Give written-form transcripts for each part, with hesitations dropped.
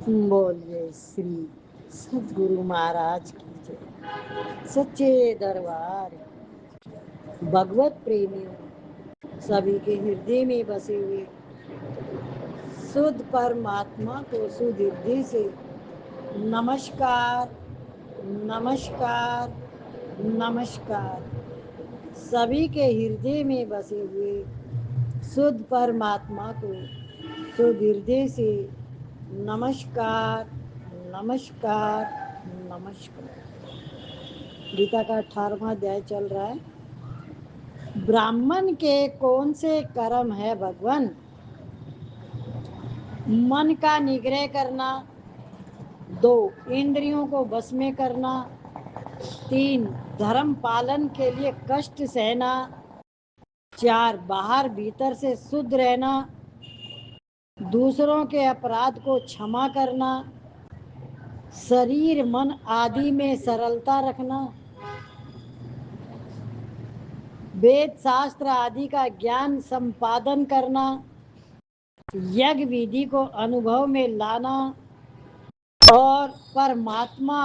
बोलिए श्री सदगुरु महाराज की जय। सच्चे दरबार भगवत प्रेमियों सभी के हृदय में बसे हुए शुद्ध परमात्मा को शुद्ध हृदय से नमस्कार, नमस्कार, नमस्कार। सभी के हृदय में बसे हुए शुद्ध परमात्मा को शुद्ध हृदय से नमस्कार, नमस्कार, नमस्कार। गीता का 18वां अध्याय चल रहा है। ब्राह्मण के कौन से कर्म है भगवान? मन का निग्रह करना, 2 इंद्रियों को वश में करना, 3 धर्म पालन के लिए कष्ट सहना, 4 बाहर भीतर से शुद्ध रहना, दूसरों के अपराध को क्षमा करना, शरीर मन आदि में सरलता रखना, वेद शास्त्र आदि का ज्ञान संपादन करना, यज्ञ विधि को अनुभव में लाना और परमात्मा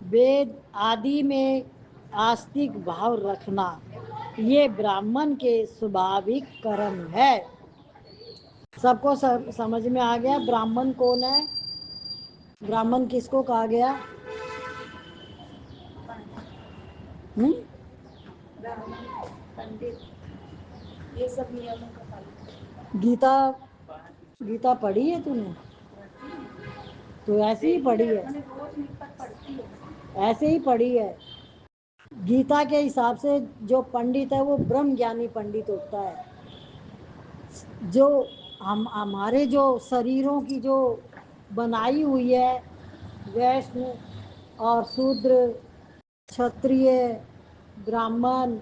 वेद आदि में आस्तिक भाव रखना, ये ब्राह्मण के स्वाभाविक कर्म है। सबको समझ में आ गया ब्राह्मण कौन है? ब्राह्मण किसको कहा गया? पंडित, ये सब नियमों का पालन। गीता पढ़ी है तूने? तो ऐसे ही पढ़ी है, ऐसे ही पढ़ी है। गीता के हिसाब से जो पंडित है वो ब्रह्म ज्ञानी पंडित होता है। जो हमारे जो शरीरों की जो बनाई हुई है, वैष्णव और शूद्र, क्षत्रिय, ब्राह्मण,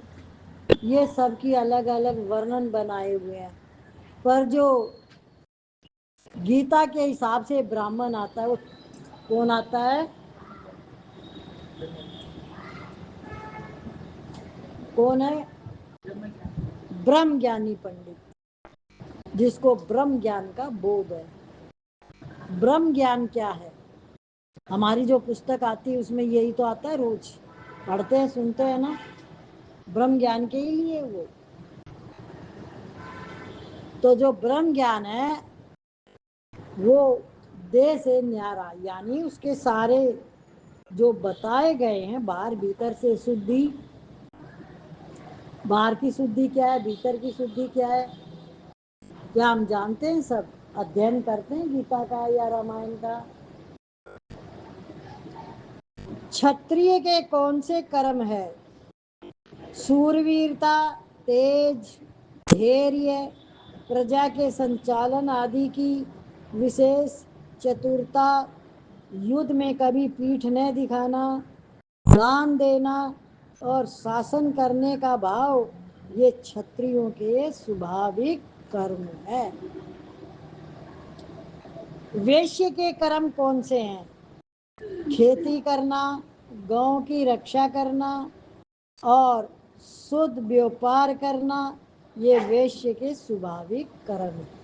ये सब की अलग अलग वर्णन बनाए हुए हैं। पर जो गीता के हिसाब से ब्राह्मण आता है वो कौन आता है? कौन है? ब्रह्म ज्ञानी पंडित, जिसको ब्रह्म ज्ञान का बोध है। ब्रह्म ज्ञान क्या है? हमारी जो पुस्तक आती है उसमें यही तो आता है, रोज पढ़ते हैं सुनते हैं ना, ब्रह्म ज्ञान के ही लिए वो। तो जो ब्रह्म ज्ञान है वो देह से न्यारा, यानी उसके सारे जो बताए गए हैं, बाहर भीतर से शुद्धि, बाहर की शुद्धि क्या है, भीतर की शुद्धि क्या है, क्या हम जानते हैं? सब अध्ययन करते हैं गीता का या रामायण का। क्षत्रिय के कौन से कर्म है? शूरवीरता, तेज, धैर्य, प्रजा के संचालन आदि की विशेष चतुरता, युद्ध में कभी पीठ न दिखाना, दान देना और शासन करने का भाव, ये क्षत्रियों के स्वाभाविक कर्म है। वैश्य के कर्म कौन से हैं? खेती करना, गांव की रक्षा करना और शुद्ध व्यापार करना, ये वैश्य के स्वाभाविक कर्म है।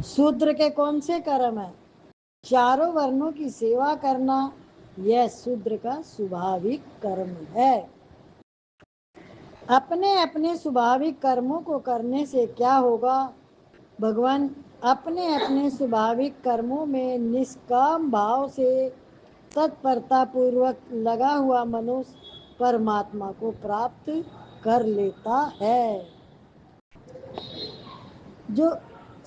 शूद्र के कौन से कर्म है? चारों वर्णों की सेवा करना, यह शूद्र का स्वाभाविक कर्म है। अपने अपने स्वाभाविक कर्मों को करने से क्या होगा भगवान? अपने अपने स्वाभाविक कर्मों में निष्काम भाव से तत्परता पूर्वक लगा हुआ मनुष्य परमात्मा को प्राप्त कर लेता है। जो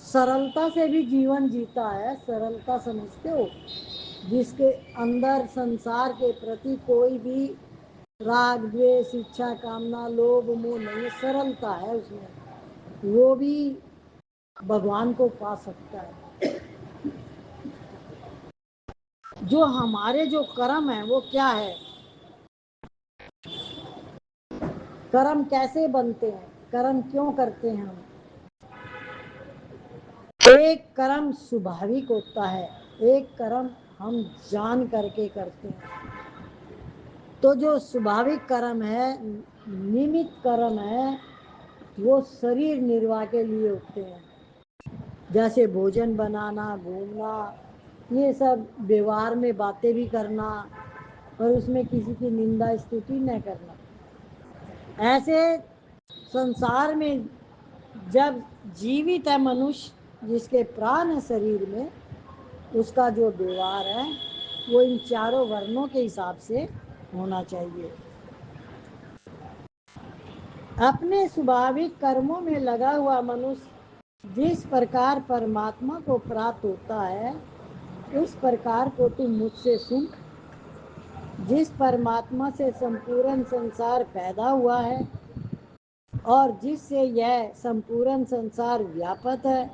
सरलता से भी जीवन जीता है, सरलता समझते हो, जिसके अंदर संसार के प्रति कोई भी राग द्वेष इच्छा कामना लोभ मोह नहीं, सरलता है उसमें, वो भी भगवान को पा सकता है। जो हमारे जो कर्म है वो क्या है? कर्म कैसे बनते हैं, कर्म क्यों करते हैं हम? एक कर्म स्वाभाविक होता है, एक कर्म हम जान करके करते हैं। तो जो स्वाभाविक कर्म है, निमित्त कर्म है, वो शरीर निर्वाह के लिए होते हैं। जैसे भोजन बनाना, घूमना, ये सब व्यवहार में बातें भी करना और उसमें किसी की निंदा स्तुति न करना। ऐसे संसार में जब जीवित है मनुष्य, जिसके प्राण है शरीर में, उसका जो व्यवहार है वो इन चारों वर्णों के हिसाब से होना चाहिए। अपने स्वाभाविक कर्मों में लगा हुआ मनुष्य जिस प्रकार परमात्मा को प्राप्त होता है, उस प्रकार को तुम मुझसे सुन। जिस परमात्मा से संपूर्ण संसार पैदा हुआ है और जिससे यह संपूर्ण संसार व्यापक है,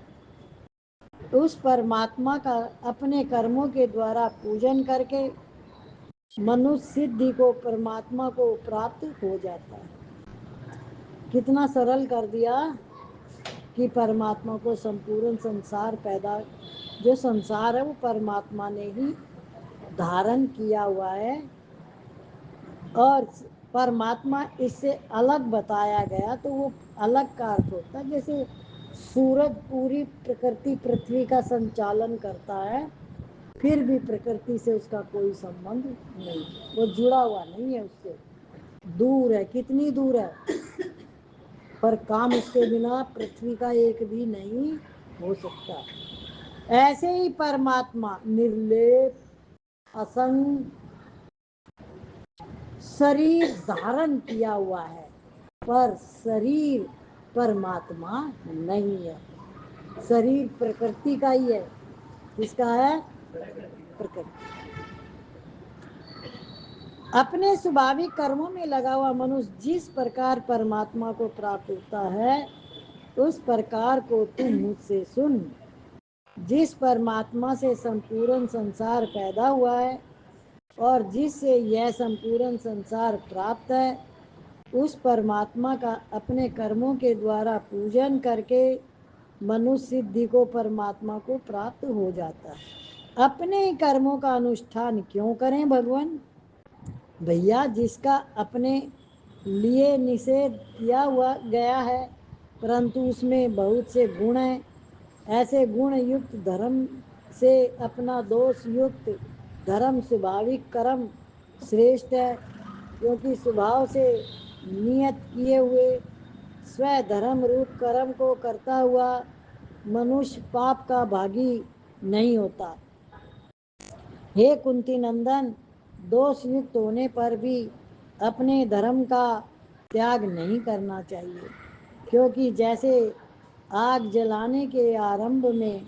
उस परमात्मा का अपने कर्मों के द्वारा पूजन करके मनुष्य सिद्धि को, परमात्मा को प्राप्त हो जाता है। कितना सरल कर दिया कि परमात्मा को संपूर्ण संसार पैदा, जो संसार है वो परमात्मा ने ही धारण किया हुआ है और परमात्मा इससे अलग बताया गया तो वो अलग का अर्थ होता है। जैसे सूरज पूरी प्रकृति पृथ्वी का संचालन करता है, फिर भी प्रकृति से उसका कोई संबंध नहीं, वो जुड़ा हुआ नहीं है उससे, दूर है। कितनी दूर है, पर काम उसके बिना पृथ्वी का एक भी नहीं हो सकता। ऐसे ही परमात्मा निर्लेप, असंग, शरीर धारण किया हुआ है, पर शरीर परमात्मा नहीं है। शरीर प्रकृति का ही है। किसका है? प्रकृति। अपने स्वाभाविक कर्मों में लगा हुआ मनुष्य जिस प्रकार परमात्मा को प्राप्त होता है, उस प्रकार को तुम मुझसे सुन। जिस परमात्मा से संपूर्ण संसार पैदा हुआ है और जिससे यह संपूर्ण संसार प्राप्त है, उस परमात्मा का अपने कर्मों के द्वारा पूजन करके मनुष्य सिद्धि को, परमात्मा को प्राप्त हो जाता है। अपने कर्मों का अनुष्ठान क्यों करें भगवान? भैया, जिसका अपने लिए निषेध किया हुआ गया है, परंतु उसमें बहुत से गुण हैं। ऐसे गुण युक्त धर्म से अपना दोष युक्त धर्म, स्वाभाविक कर्म श्रेष्ठ है, क्योंकि स्वभाव से नियत किए हुए स्वधर्म रूप कर्म को करता हुआ मनुष्य पाप का भागी नहीं होता। हे कुंती नंदन, दोष युक्त होने पर भी अपने धर्म का त्याग नहीं करना चाहिए, क्योंकि जैसे आग जलाने के आरंभ में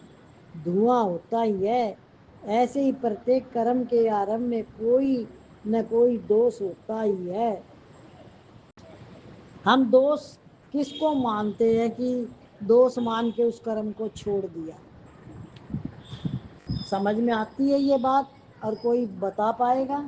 धुआं होता ही है, ऐसे ही प्रत्येक कर्म के आरंभ में कोई न कोई दोष होता ही है। हम दोष किसको मानते हैं कि दोष मान के उस कर्म को छोड़ दिया? समझ में आती है ये बात? और कोई बता पाएगा?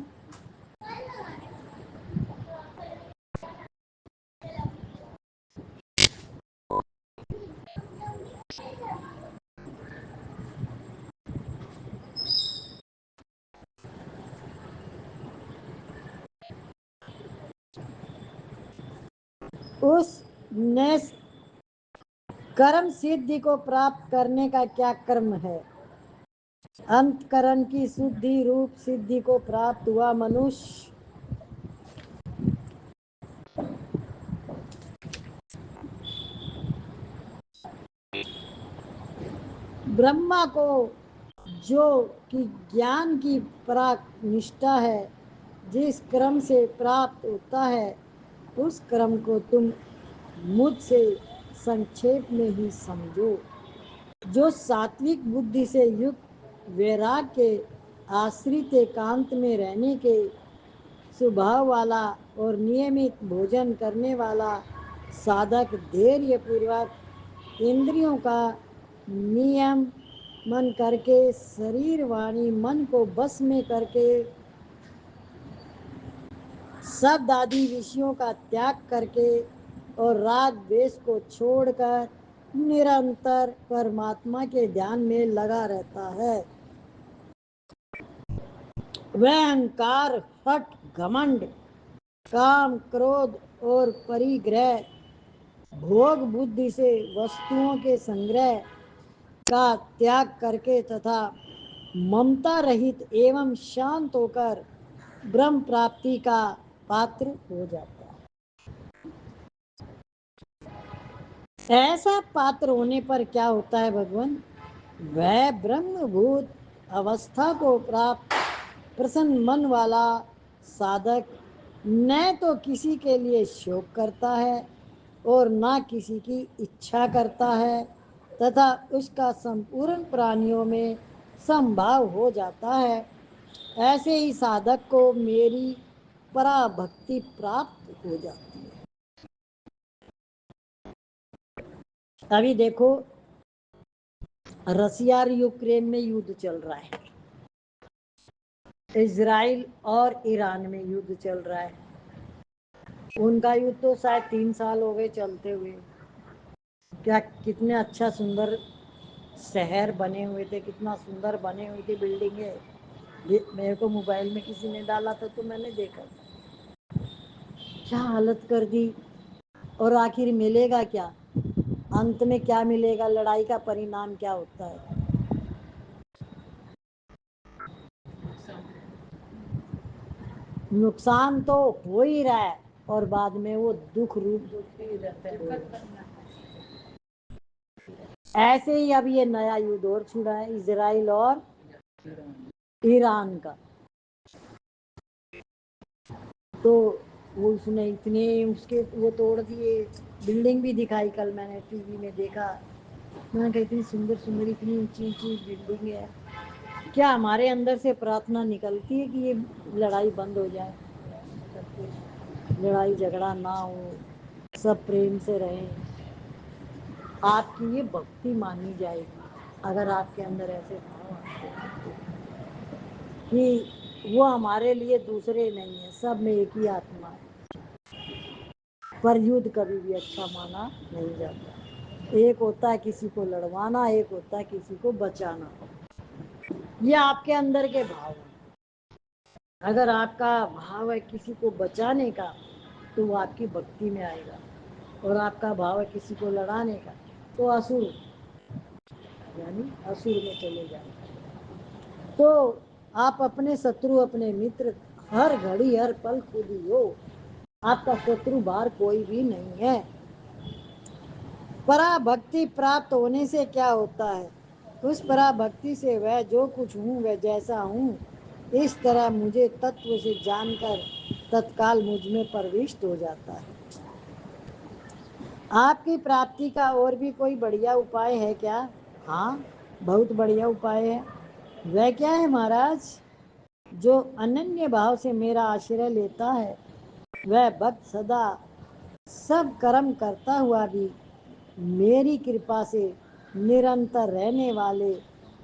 उस कर्म सिद्धि को प्राप्त करने का क्या कर्म है? अंतकरण की शुद्धि रूप सिद्धि को प्राप्त हुआ मनुष्य ब्रह्मा को, जो कि ज्ञान की पराक निष्ठा है, जिस क्रम से प्राप्त होता है, उस क्रम को तुम मुझसे संक्षेप में ही समझो। जो सात्विक बुद्धि से युक्त, वैराग के आश्रित एकांत में रहने के स्वभाव वाला और नियमित भोजन करने वाला साधक धैर्य पूर्वक इंद्रियों का नियमन करके शरीर वाणी मन को बस में करके शब्द आदि विषयों का त्याग करके और राग द्वेष को छोड़कर निरंतर परमात्मा के ध्यान में लगा रहता है। वह अहंकार, हठ, घमंड, काम, क्रोध और परिग्रह, भोग बुद्धि से वस्तुओं के संग्रह का त्याग करके तथा ममता रहित एवं शांत होकर ब्रह्म प्राप्ति का पात्र हो जाता है। ऐसा पात्र होने पर क्या होता है भगवान? वह ब्रह्मभूत अवस्था को प्राप्त प्रसन्न मन वाला साधक न तो किसी के लिए शोक करता है और ना किसी की इच्छा करता है तथा उसका संपूर्ण प्राणियों में संभाव हो जाता है। ऐसे ही साधक को मेरी पराभक्ति प्राप्त हो जाती है। अभी देखो, रसिया और यूक्रेन में युद्ध चल रहा है, इजराइल और ईरान में युद्ध चल रहा है। उनका युद्ध तो शायद 3 साल हो गए चलते हुए। क्या कितने अच्छा सुंदर शहर बने हुए थे, कितना सुंदर बने हुई थी बिल्डिंगे। मेरे को मोबाइल में किसी ने डाला था तो मैंने देखा, क्या हालत कर दी। और आखिर मिलेगा क्या? अंत में क्या मिलेगा? लड़ाई का परिणाम क्या होता है? नुकसान तो हो ही रहा है और बाद में वो दुख रूप। ऐसे ही अब ये नया युद्ध और छुड़ा है, इजराइल और ईरान का। तो वो उसने इतने उसके वो तोड़ दिए। बिल्डिंग भी दिखाई, कल मैंने टीवी में देखा। मैंने कहा इतनी सुंदर सुंदर इतनी ऊंची ऊंची बिल्डिंग है। क्या हमारे अंदर से प्रार्थना निकलती है कि ये लड़ाई बंद हो जाए, लड़ाई झगड़ा ना हो, सब प्रेम से रहें? आपकी ये भक्ति मानी जाएगी अगर आपके अंदर ऐसे भाव आते हैं कि वो हमारे लिए दूसरे नहीं है, सब में एक ही आत्मा है। पर युद्ध कभी भी अच्छा माना नहीं जाता। एक होता है किसी को लड़वाना, एक होता है किसी को बचाना। ये आपके अंदर के भाव हैं। अगर आपका भाव है किसी को बचाने का तो वो आपकी भक्ति में आएगा, और आपका भाव है किसी को लड़ाने का तो असुर यानी असुर में चले जाएंगे। तो आप अपने शत्रु अपने मित्र हर घड़ी हर पल खुद ही हो। आपका शत्रु बाहर कोई भी नहीं है। पराभक्ति प्राप्त होने से क्या होता है? उस पराभक्ति से वह जो कुछ हूँ वह जैसा हूँ इस तरह मुझे तत्व से जानकर तत्काल मुझ में प्रविष्ट हो जाता है। आपकी प्राप्ति का और भी कोई बढ़िया उपाय है क्या? हाँ, बहुत बढ़िया उपाय है। वह क्या है महाराज? जो अनन्य भाव से मेरा आश्रय लेता है वह भक्त सदा सब कर्म करता हुआ भी मेरी कृपा से निरंतर रहने वाले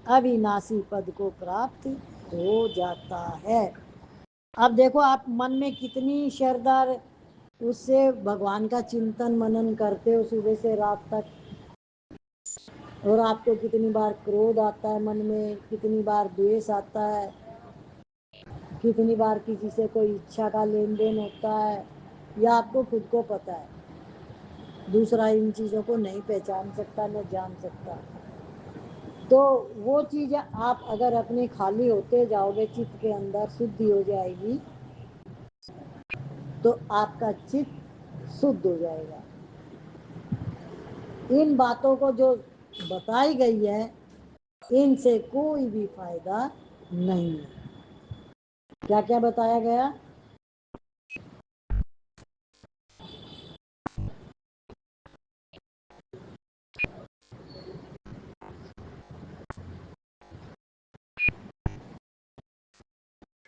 अविनाशी पद को प्राप्त हो जाता है। अब देखो, आप मन में कितनी श्रद्धा उससे भगवान का चिंतन मनन करते हो सुबह से रात तक, और आपको कितनी बार क्रोध आता है मन में, कितनी बार द्वेष आता है, कितनी बार किसी से कोई इच्छा का लेन देन होता है, यह आपको खुद को पता है। दूसरा इन चीज़ों को नहीं पहचान सकता, न जान सकता। तो वो चीज़ आप अगर अपने खाली होते जाओगे, चित्त के अंदर शुद्धि हो जाएगी, तो आपका चित्त शुद्ध हो जाएगा। इन बातों को जो बताई गई है इनसे कोई भी फायदा नहीं है। क्या क्या बताया गया?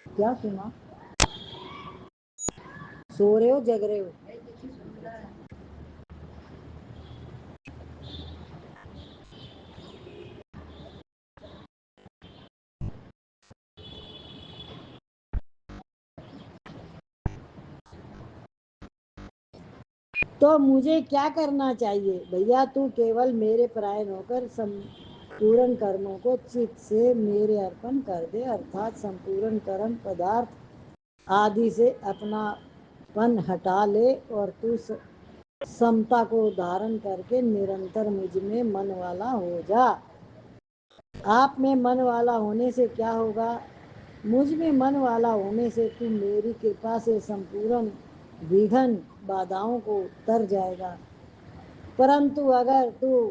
क्या सुना? सो रहे हो जग रहे हो? तो मुझे क्या करना चाहिए? भैया तू केवल मेरे परायण होकर संपूर्ण कर्मों को चित्त से मेरे अर्पण कर दे, अर्थात संपूर्ण कर्म पदार्थ आदि से अपनापन हटा ले और तू समता को धारण करके निरंतर मुझ में मन वाला हो जा। आप में मन वाला होने से क्या होगा? मुझ में मन वाला होने से तू मेरी कृपा से संपूर्ण विघ्न बाधाओं को तर जाएगा। परंतु अगर तू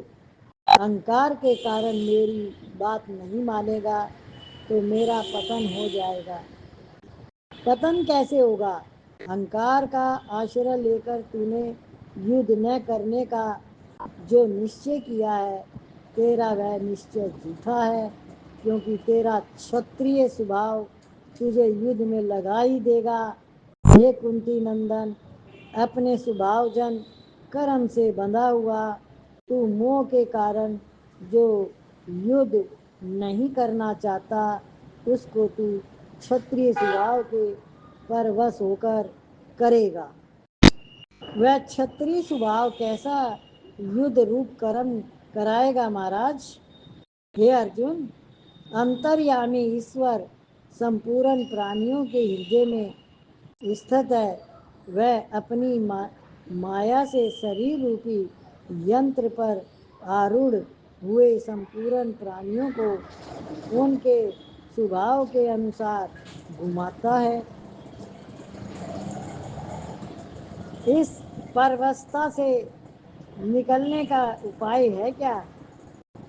अहंकार के कारण मेरी बात नहीं मानेगा तो मेरा पतन हो जाएगा। पतन कैसे होगा? अहंकार का आश्रय लेकर तूने युद्ध न करने का जो निश्चय किया है, तेरा वह निश्चय झूठा है, क्योंकि तेरा क्षत्रिय स्वभाव तुझे युद्ध में लगा ही देगा। हे कुंती नंदन, अपने स्वभावजन कर्म से बंधा हुआ तू मोह के कारण जो युद्ध नहीं करना चाहता, उसको तू क्षत्रिय स्वभाव के परवश होकर करेगा। वह क्षत्रिय स्वभाव कैसा युद्ध रूप कर्म कराएगा महाराज? हे अर्जुन, अंतर्यामी ईश्वर संपूर्ण प्राणियों के हृदय में स्थित है। वह अपनी माया से शरीर रूपी यंत्र पर आरूढ़ हुए संपूर्ण प्राणियों को उनके स्वभाव के अनुसार घुमाता है। इस परवस्था से निकलने का उपाय है क्या?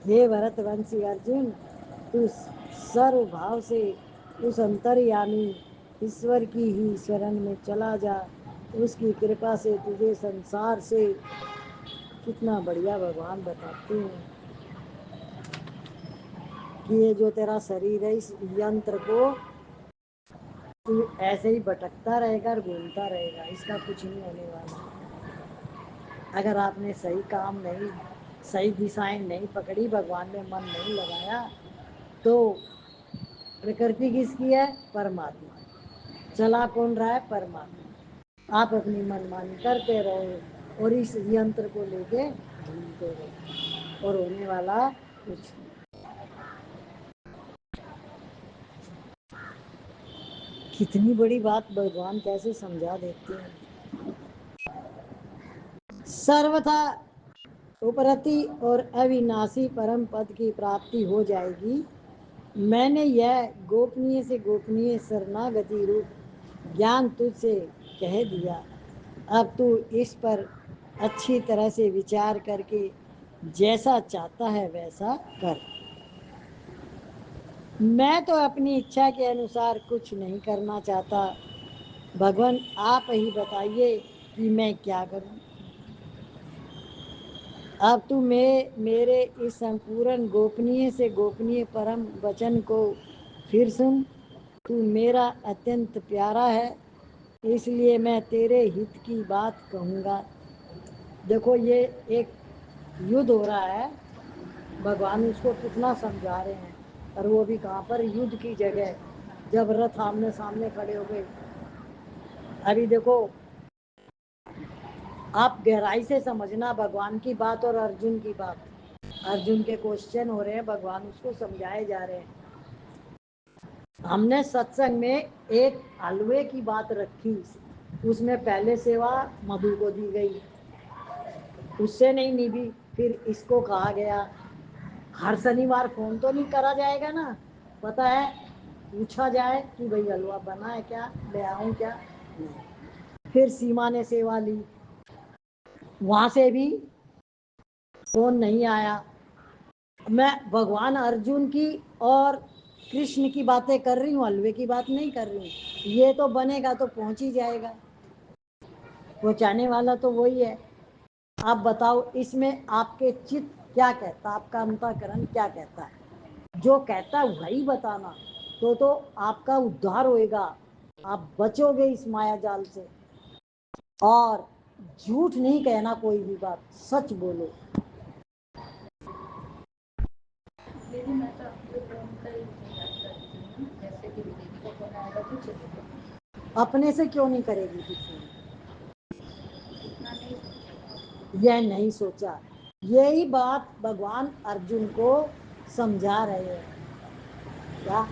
हे भरतवंशी अर्जुन, तू सर्वभाव से उस अंतर्यामी ईश्वर की ही शरण में चला जा। उसकी कृपा से तुझे संसार से, कितना बढ़िया भगवान बताते हैं कि ये जो तेरा शरीर है, इस यंत्र को तू ऐसे ही भटकता रहेगा और घूमता रहेगा, इसका कुछ नहीं होने वाला। अगर आपने सही काम नहीं, सही दिशाएं नहीं पकड़ी, भगवान में मन नहीं लगाया, तो प्रकृति किसकी है? परमात्मा। चला कौन रहा है? परमात्मा। आप अपनी मनमानी करते रहो और इस यंत्र को लेके घूमते रहो, और होने वाला कुछ। कितनी बड़ी बात भगवान कैसे समझा देते हैं। सर्वथा उपरति और अविनाशी परम पद की प्राप्ति हो जाएगी। मैंने यह गोपनीय से गोपनीय शरणागति रूप ज्ञान तुझसे कह दिया। अब तू इस पर अच्छी तरह से विचार करके जैसा चाहता है वैसा कर। मैं तो अपनी इच्छा के अनुसार कुछ नहीं करना चाहता। भगवान आप ही बताइए कि मैं क्या करूं। अब तू मेरे इस संपूर्ण गोपनीय से गोपनीय परम वचन को फिर सुन। तू मेरा अत्यंत प्यारा है, इसलिए मैं तेरे हित की बात कहूँगा। देखो, ये एक युद्ध हो रहा है, भगवान उसको कितना समझा रहे हैं, और वो भी कहाँ पर? युद्ध की जगह, जब रथ आमने सामने खड़े हो गए। अभी देखो, आप गहराई से समझना भगवान की बात और अर्जुन की बात। अर्जुन के क्वेश्चन हो रहे हैं, भगवान उसको समझाए जा रहे हैं। हमने सत्संग में एक हलवे की बात रखी, उसमें पहले सेवा मधु को दी गई, उससे नहीं निभी। फिर इसको कहा गया, हर शनिवार फोन तो नहीं करा जाएगा ना, पता है, पूछा जाए कि भाई हलवा बना है क्या, ले आऊं क्या? नहीं। फिर सीमा ने सेवा ली, वहां से भी फोन नहीं आया। मैं भगवान अर्जुन की और कृष्ण की बातें कर रही हूँ, हलवे की बात नहीं कर रही हूँ। ये तो बनेगा तो पहुंच ही जाएगा, पहुंचाने वाला तो वही है। आप बताओ, इसमें आपके चित्त क्या कहता, आपका अंतःकरण क्या कहता है? जो कहता है वही बताना, तो आपका उद्धार होएगा, आप बचोगे इस माया जाल से। और झूठ नहीं कहना, कोई भी बात सच बोलो। दीदी मैं तो आपके फोन का ही बात करती हूँ, जैसे कि दीदी को फोन आएगा तो चलेगा। अपने से क्यों नहीं करेगी फिर फोन? इतना नहीं सोचा। यह नहीं सोचा, यही बात भगवान अर्जुन को समझा रहे हैं। क्या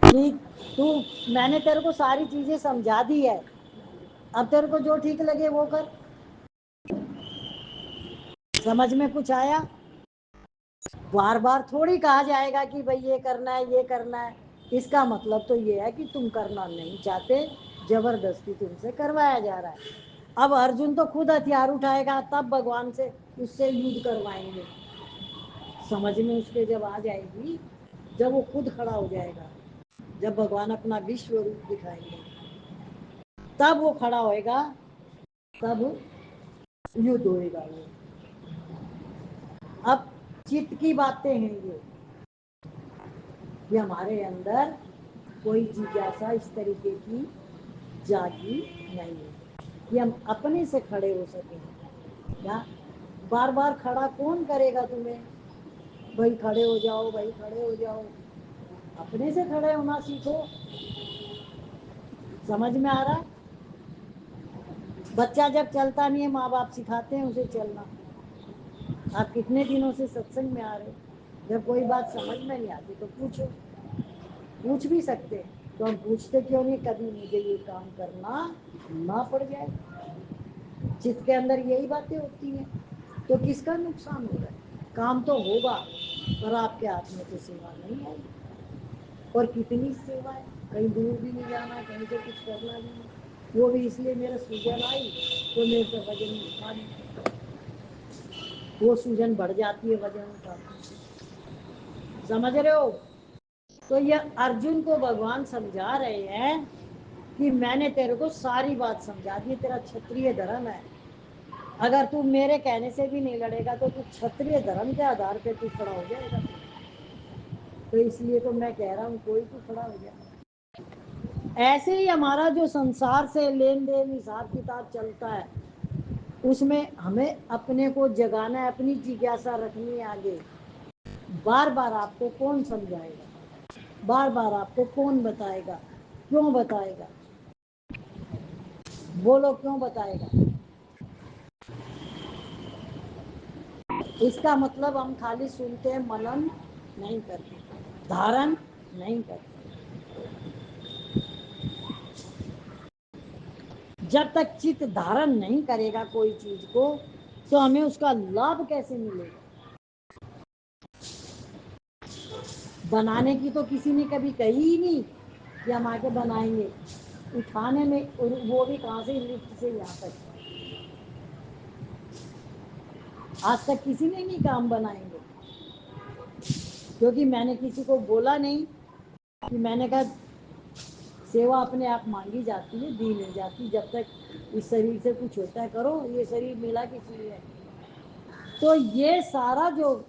कि तू, मैंने तेरे को सारी चीजें समझा दी है, अब तेरे को जो ठीक लगे वो कर। समझ में कुछ आया? बार बार थोड़ी कहा जाएगा कि भाई ये करना है ये करना है। इसका मतलब तो ये है कि तुम करना नहीं चाहते, जबरदस्ती तुमसे करवाया जा रहा है। अब अर्जुन तो खुद हथियार उठाएगा, तब भगवान से उससे युद्ध करवाएंगे। समझ में उसके जब आ जाएगी, जब वो खुद खड़ा हो जाएगा, जब भगवान अपना विश्व रूप दिखाएंगे, तब वो खड़ा होएगा, तब युद्ध होएगा वो। अब चित्त की बातें हैं ये हमारे अंदर कोई जिज्ञासा इस तरीके की जागी नहीं है कि हम अपने से खड़े हो सकें। क्या बार बार खड़ा कौन करेगा तुम्हें? भाई खड़े हो जाओ, भाई खड़े हो जाओ। अपने से खड़े होना सीखो। समझ में आ रहा है? बच्चा जब चलता नहीं है, माँ बाप सिखाते हैं उसे चलना। आप कितने दिनों से सत्संग में आ रहे हो, जब कोई बात समझ में नहीं आती तो पूछो। पूछ भी सकते हैं, तो हम पूछते क्यों नहीं? कभी मुझे ये काम करना ना पड़ जाए। चित्त के अंदर यही बातें होती हैं, तो किसका नुकसान हो रहा है? काम तो होगा, पर आपके हाथ में तो सेवा नहीं आई। और कितनी सेवा है, कहीं दूर भी नहीं जाना, कहीं से कुछ करना भी नहीं। वो भी इसलिए मेरा सूजन आई तो मेरे से वजन उठा नहीं। वो सूजन बढ़ जाती है वजन उठाने से। समझ रहे हो? तो ये अर्जुन को भगवान समझा रहे हैं कि मैंने तेरे को सारी बात समझा दी, तेरा क्षत्रिय धर्म है। अगर तू मेरे कहने से भी नहीं लड़ेगा तो तू क्षत्रिय धर्म के आधार पे तू खड़ा हो जाएगा। तो इसलिए तो मैं कह रहा हूँ कोई तू खड़ा हो जाए। ऐसे ही हमारा जो संसार से लेन देन हिसाब किताब चलता है, उसमें हमें अपने को जगाना है, अपनी जिज्ञासा रखनी है आगे। बार बार आपको कौन समझाएगा? बार बार आपको कौन बताएगा? क्यों बताएगा? बोलो क्यों बताएगा? इसका मतलब हम खाली सुनते हैं, मनन नहीं करते, धारण नहीं करते। जब तक चित्त धारण नहीं करेगा कोई चीज को, तो हमें उसका लाभ कैसे मिलेगा? बनाने की तो किसी ने कभी कही ही नहीं कि हम आके बनाएंगे। उठाने में, वो भी कहाँ से, लिफ्ट से यहाँ तक। आज तक किसी ने नहीं काम बनाएंगे, क्योंकि मैंने किसी को बोला नहीं। कि मैंने कहा सेवा अपने आप मांगी जाती है, दी नहीं जाती। जब तक इस शरीर से कुछ होता है करो, ये शरीर मिला किस लिए? तो ये सारा जो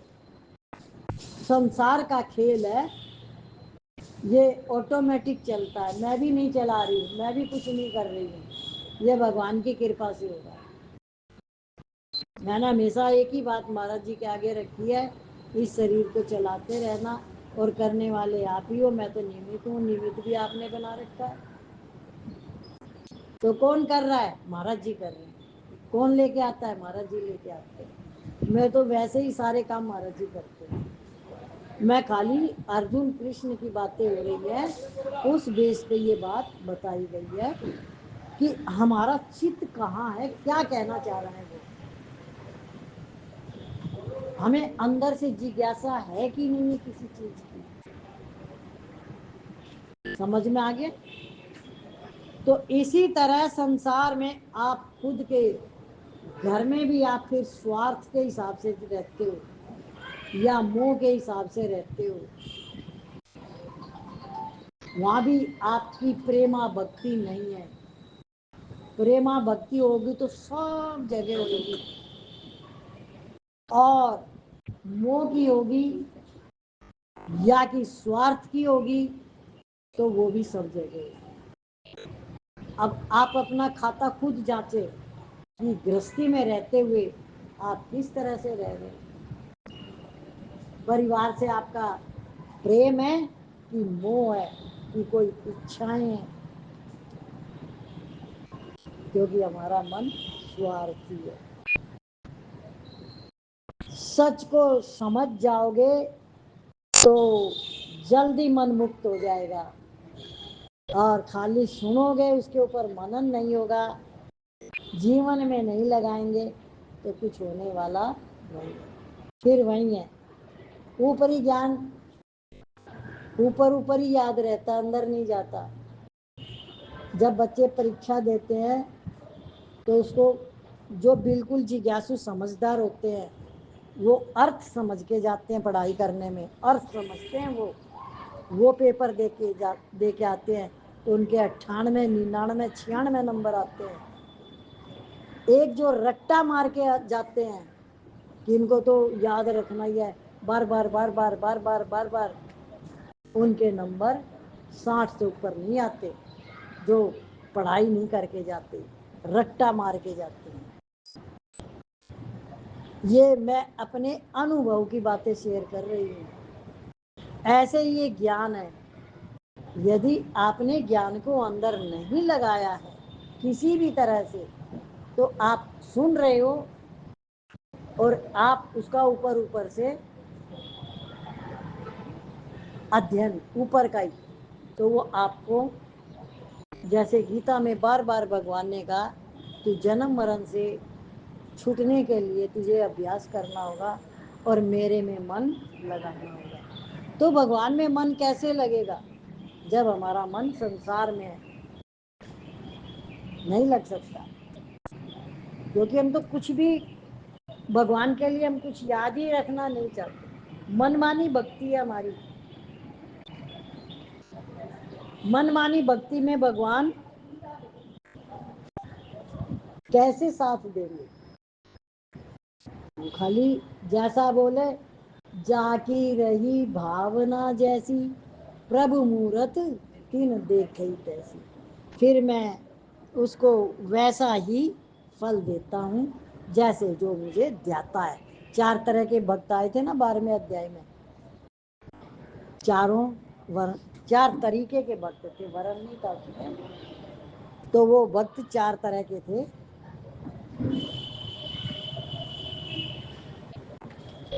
संसार का खेल है, ये ऑटोमेटिक चलता है। मैं भी नहीं चला रही हूँ, मैं भी कुछ नहीं कर रही हूँ, ये भगवान की कृपा से हो रहा है। मैंने हमेशा एक ही बात महाराज जी के आगे रखी है, इस शरीर को चलाते रहना, और करने वाले आप ही हो। मैं तो निमित्त हूँ, निमित्त भी आपने बना रखा है। तो कौन कर रहा है? महाराज जी कर रहे हैं। कौन लेके आता है? महाराज जी लेके आते हैं। मैं तो वैसे ही सारे काम महाराज जी करते हैं। मैं खाली अर्जुन कृष्ण की बातें हो रही है, उस बेस पे ये बात बताई गई है कि हमारा चित्त कहाँ है, क्या कहना चाह रहा है वो। हमें अंदर से जिज्ञासा है कि नहीं है किसी चीज की? समझ में आ गया? तो इसी तरह संसार में आप खुद के घर में भी आप फिर स्वार्थ के हिसाब से रहते हो या मोह के हिसाब से रहते हो। वहां भी आपकी प्रेमा भक्ति नहीं है। प्रेमा भक्ति होगी तो सब जगह होगी, और मोह की होगी या कि स्वार्थ की होगी तो वो भी सब जगह होगी। अब आप अपना खाता खुद जांचे कि गृहस्थी में रहते हुए आप किस तरह से रह रहे हैं। परिवार से आपका प्रेम है कि मोह है कि कोई इच्छाएं हैं? क्योंकि हमारा मन स्वार्थी है। सच को समझ जाओगे तो जल्दी मन मुक्त हो जाएगा, और खाली सुनोगे, उसके ऊपर मनन नहीं होगा, जीवन में नहीं लगाएंगे, तो कुछ होने वाला नहीं है। फिर वही है, ऊपरी ज्ञान ऊपर ऊपर ही याद रहता, अंदर नहीं जाता। जब बच्चे परीक्षा देते हैं तो उसको जो बिल्कुल जिज्ञासु समझदार होते हैं वो अर्थ समझ के जाते हैं, पढ़ाई करने में अर्थ समझते हैं। वो पेपर दे के आते हैं तो उनके 98, 99, 96 नंबर आते हैं। एक जो रट्टा मार के जाते हैं कि इनको तो याद रखना ही है, बार बार बार बार बार बार बार बार, उनके नंबर 60 से ऊपर नहीं आते। जो पढ़ाई नहीं करके जाते, रट्टा मार के जाते हैं। ये मैं अपने अनुभव की बातें शेयर कर रही हूँ। ऐसे ही ये ज्ञान है, यदि आपने ज्ञान को अंदर नहीं लगाया है किसी भी तरह से, तो आप सुन रहे हो और आप उसका ऊपर ऊपर से अध्ययन ऊपर का ही, तो वो आपको, जैसे गीता में बार बार भगवान ने कहा, तू जन्म मरण से छूटने के लिए तुझे अभ्यास करना होगा और मेरे में मन लगाना होगा। तो भगवान में मन कैसे लगेगा जब हमारा मन संसार में है? नहीं लग सकता, क्योंकि हम तो कुछ भी भगवान के लिए हम कुछ याद ही रखना नहीं चाहते। मनमानी भक्ति है हमारी। मनमानी भक्ति में भगवान कैसे साथ देंगे? खाली जैसा बोले, जाकी रही भावना जैसी, प्रभु मूरत तीन देखे तैसी। फिर मैं उसको वैसा ही फल देता हूँ जैसे जो मुझे देता है। 4 तरह के भक्त आए थे ना 12वें अध्याय में। चारों वर्ण, 4 तरीके के भक्त थे, वर्ण नहीं था उसमें। तो वो भक्त 4 तरह के थे।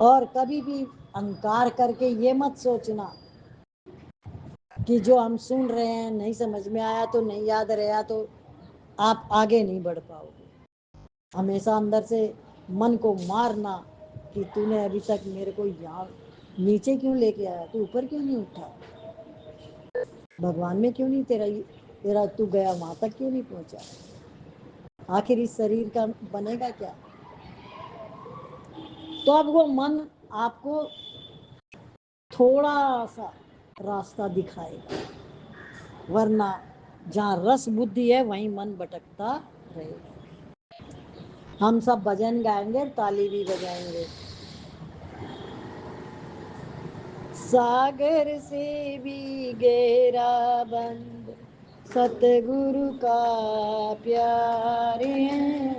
और कभी भी अहंकार करके ये मत सोचना कि जो हम सुन रहे हैं नहीं समझ में आया तो नहीं याद रहा तो आप आगे नहीं बढ़ पाओगे। हमेशा अंदर से मन को मारना कि तूने अभी तक मेरे को यहाँ नीचे क्यों लेके आया, तू ऊपर क्यों नहीं उठा, भगवान में क्यों नहीं तेरा तू गया वहां तक क्यों नहीं पहुंचा, आखिर इस शरीर का बनेगा क्या? तो अब वो मन आपको थोड़ा सा रास्ता दिखाएगा, वरना जहाँ रस बुद्धि है वहीं मन भटकता रहेगा। हम सब भजन गाएंगे, ताली भी बजाएंगे। सागर से भी गहरा बंध सतगुरु का प्यार है,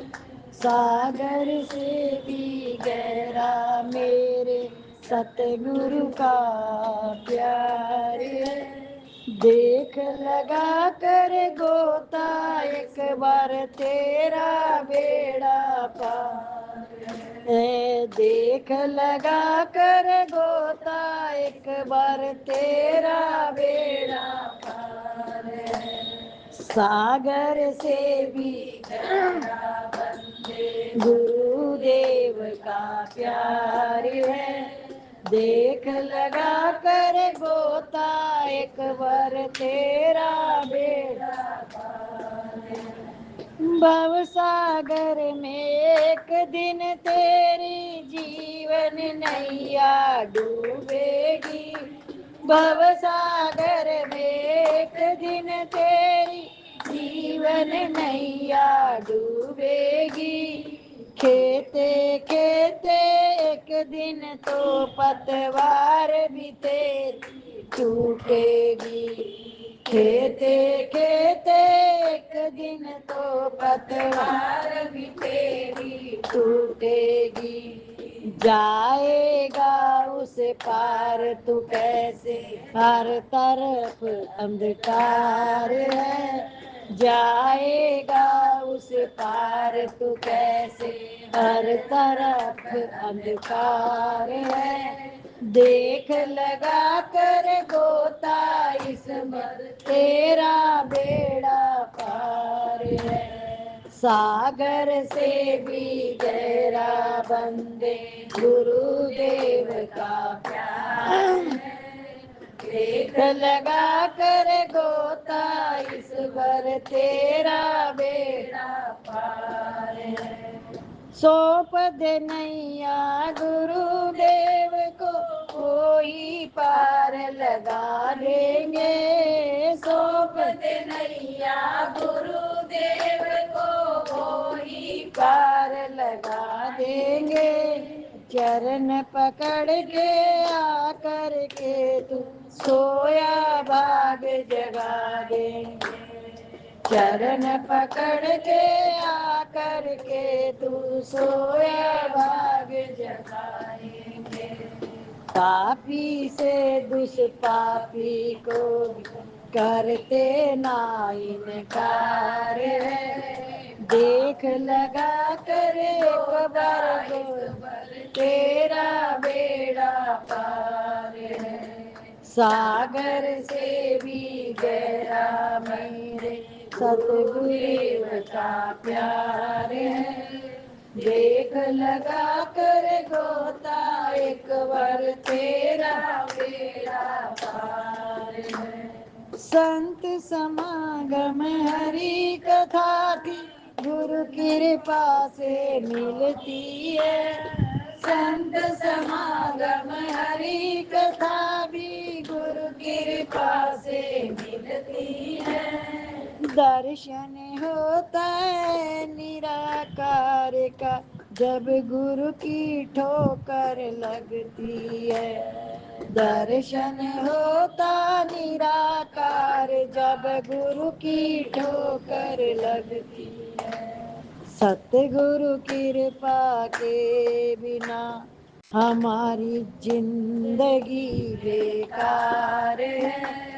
सागर से भी गहरा मेरे सतगुरु का प्यार है। देख लगा कर गोता एक बार तेरा बेड़ा पार है, देख लगा कर गोता एक बार तेरा बेड़ा पार है। सागर से भी गहरा बंदे गुरुदेव का प्यार है, देख लगा कर गोता एक बार तेरा बेड़ा पार है। भव सागर में एक दिन तेरी जीवन नैया डूबेगी, भव सागर में एक दिन तेरी जीवन नैया डूबेगी। खेते खेते एक दिन तो पतवार भी तेरी टूटेगी, खेते खेते एक दिन तो पतवार भी तेरी टूटेगी। जाएगा उस पार तू कैसे, हर तरफ अंधकार है, जाएगा उस पार तू कैसे, हर तरफ अंधकार है। देख लगा कर गोता इस मर तेरा बेड़ा पार है, सागर से भी गहरा बंदे गुरुदेव का देख लगा कर गोता इस भर तेरा बेड़ा पार है। सौंप दे नैया गुरुदेव को कोई पार लगा देंगे। सौंप दे नैया गुरुदेव को कोई पार लगा देंगे। चरण पकड़ के आकर के तू सोया भाग जगा देंगे। चरण पकड़ के आकर के तू सोया भाग जगाएंगे। पापी से दुष्पापी को करते ना इनकार है। देख लगा कर एक बार तेरा बेड़ा पार है। सागर से भी गहरा मेरे सतगुरुदेव का प्यार है। देख लगा कर गोता एक बार तेरा बेड़ा पार है। संत समागम हरि कथा की गुरु कृपा से मिलती है। संत समागम हरि कथा भी गुरु कृपा से मिलती है। दर्शन होता है निराकार का जब गुरु की ठोकर लगती है। दर्शन होता निराकार जब गुरु की ठोकर लगती है। सतगुरु कृपा के बिना हमारी जिंदगी बेकार है।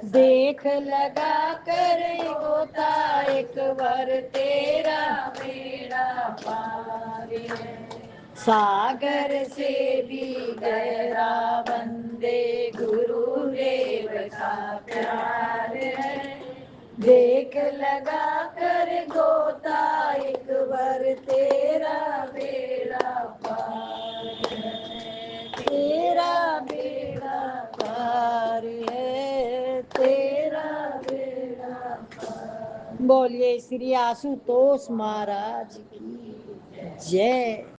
देख लगा कर गोता एक बार तेरा बेड़ा पार है। सागर से भी गहरा बंदे गुरुदेव का प्यार है। देख लगा कर गोता एक बार तेरा बेड़ा पार है। तेरा बेड़ा पार है। तेरा बेड़ा पार। बोलिए श्री आशुतोष महाराज की जय।